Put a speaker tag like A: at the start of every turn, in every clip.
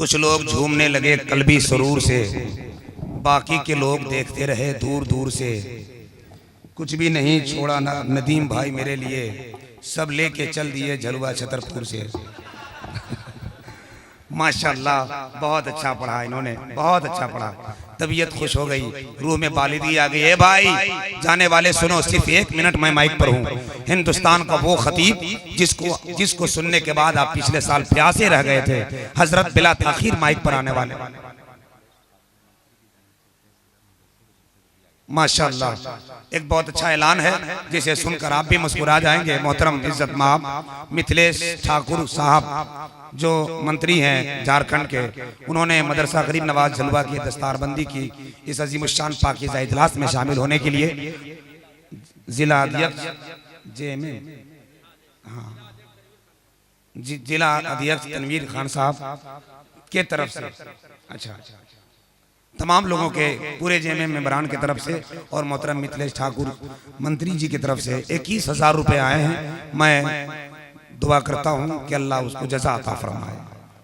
A: कुछ लोग झूमने लगे कल्बी सरूर से, बाकी के लोग देखते रहे दूर दूर से। कुछ भी नहीं छोड़ा ना नदीम भाई मेरे लिए, सब लेके चल दिए झलुआ छतरपुर से। माशाल्लाह बहुत अच्छा पढ़ा इन्होंने, बहुत अच्छा पढ़ा, तबीयत खुश हो गई, रूह में बालिदी आ गई। ए भाई जाने वाले सुनो, सिर्फ 1 मिनट मैं माइक पर हूँ। हिंदुस्तान का वो खतीब जिसको सुनने के बाद आप पिछले साल प्यासे रह गए थे, हजरत बिला ताखीर माइक पर आने वाले। माशाल्लाह एक बहुत अच्छा ऐलान है जिसे सुनकर आप भी मुस्कुरा जाएंगे। मोहतरम इज्जत माब मिथिलेश ठाकुर साहब जो मंत्री हैं झारखंड के, उन्होंने मदरसा गरीब नवाज झलुआ की दस्तारबंदी की इस अजीमुशान पाकीज़ा इजलास में शामिल होने के लिए जिला अध्यक्ष जिला अध्यक्ष तनवीर खान साहब के तरफ से, अच्छा तमाम लोगों के पूरे जेएमएम मेंबरान की तरफ से और मोहतरम मिथिलेश ठाकुर मंत्री जी की तरफ से 21,000 रुपए आए हैं। मैं दुआ करता हूं कि अल्लाह उसको जज़ा अता फरमाए।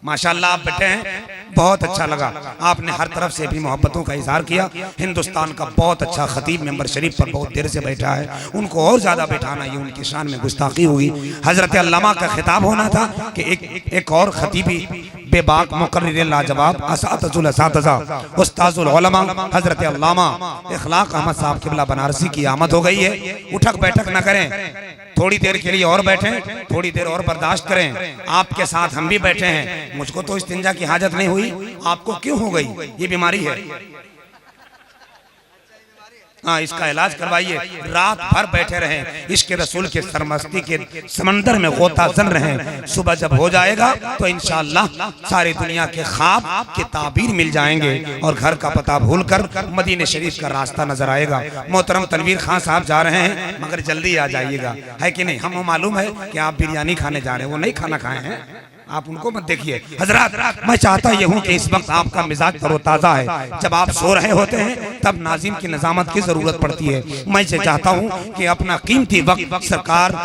A: माशाल्लाह आप बैठे हैं, बहुत अच्छा लगा, आपने हर तरफ से भी मोहब्बतों का इजहार किया। हिंदुस्तान का बहुत अच्छा खतीब मेंबर शरीफ पर बहुत देर से बैठा है, उनको और ज्यादा बैठाना ये उनकी शान में गुस्ताखी हुई। हजरत अल्लामा का खिताब होना था कि एक और खतीबी बेबाक मुकर्रिर लाजवाब असातिज़ुल असातिज़ा उस्ताजुल उलमा हजरत अल्लामा इखलाक अहमद साहब किबला बनारसी की आमद हो गई है। उठक बैठक न करें, थोड़ी देर के लिए और बैठें, थोड़ी देर और बर्दाश्त करें। आपके साथ हम भी बैठे हैं, मुझको तो इस्तिंजा की हाजत नहीं हुई, आपको क्यों हो गई? ये बीमारी है, हाँ इसका इलाज करवाइए। रात भर बैठे रहें, इश्क रसूल के सरमस्ती के समंदर में गोता जन रहें। सुबह जब हो जाएगा तो इंशाअल्लाह सारी दुनिया के ख्वाब के ताबीर मिल जाएंगे और घर का पता भूलकर मदीने शरीफ का रास्ता नजर आएगा। मोहतरम तनवीर खान साहब जा रहे हैं, मगर जल्दी आ जाइएगा, है कि नहीं? हमें मालूम है कि आप बिरयानी खाने जा रहे हैं, वो नहीं खाना खाए हैं, आप उनको मत देखिए। हजरत मैं चाहता ये हूँ कि इस वक्त आपका मिजाज तरोताज़ा है, जब आप सो रहे होते हैं तब नाज़िम की निज़ामत की जरूरत पड़ती है। मैं चाहता हूँ कि अपना कीमती वक्त सरकार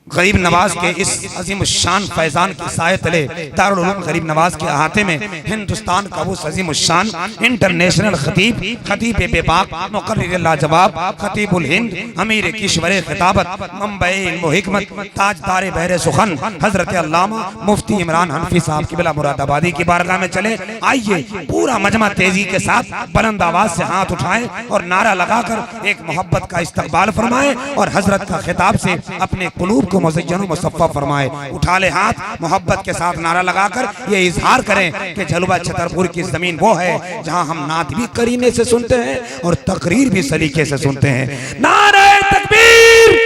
A: गरीब नवाज के इस अजीम शान फैजान के साए तले दारुल उलूम गरीब नवाज के अहाते में हिंदुस्तान का वो अजीम शान इंटरनेशनल खतीब बेबाक मुकर्रिर लाजवाब खतीबुल हिंद अमीर किश्वर खिताबत मुंबई मुहिकमत ताजदार बहरे सुखन हजरत अल्लामा मुफ्ती इमरान हनफी साहब किबला मुरादाबादी की बारगाह में चले। आइए पूरा मजमा तेजी के साथ बुलंद आवाज से हाथ उठाएं और नारा लगाकर एक मोहब्बत का इस्तकबाल फरमाएं और हजरत का खिताब से अपने कुलूब मुज़य्यन मुसफ़्फ़ा फरमाए। उठा ले हाथ, मोहब्बत के साथ नारा लगाकर ये इजहार करें कि झलुआ छतरपुर की जमीन वो है जहां हम नात भी करीने से सुनते हैं और तकरीर भी सलीके से सुनते हैं। नारे तकबीर!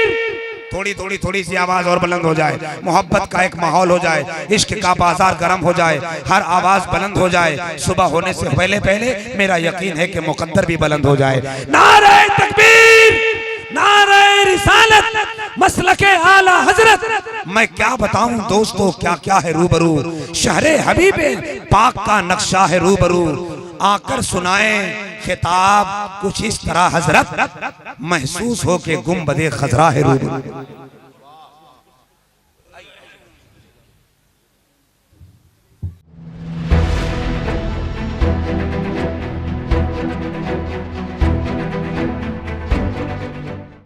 A: थोड़ी सी आवाज और बुलंद हो जाए, मोहब्बत का एक माहौल हो जाए, इश्क का बाजार गर्म हो जाए, हर आवाज बुलंद हो जाए। सुबह होने से पहले पहले मेरा यकीन है कि मुकद्दर भी बुलंद हो जाए। नारे तकबीर! नारे रिसालत! मसलके आला हजरत! मैं क्या बताऊं दोस्तों क्या क्या है रूबरू, शहरे हबीबे पाक का नक्शा है रूबरू। आकर सुनाए खिताब कुछ इस तरह हजरत, महसूस हो के गुंबदे खजरा है रूबरू।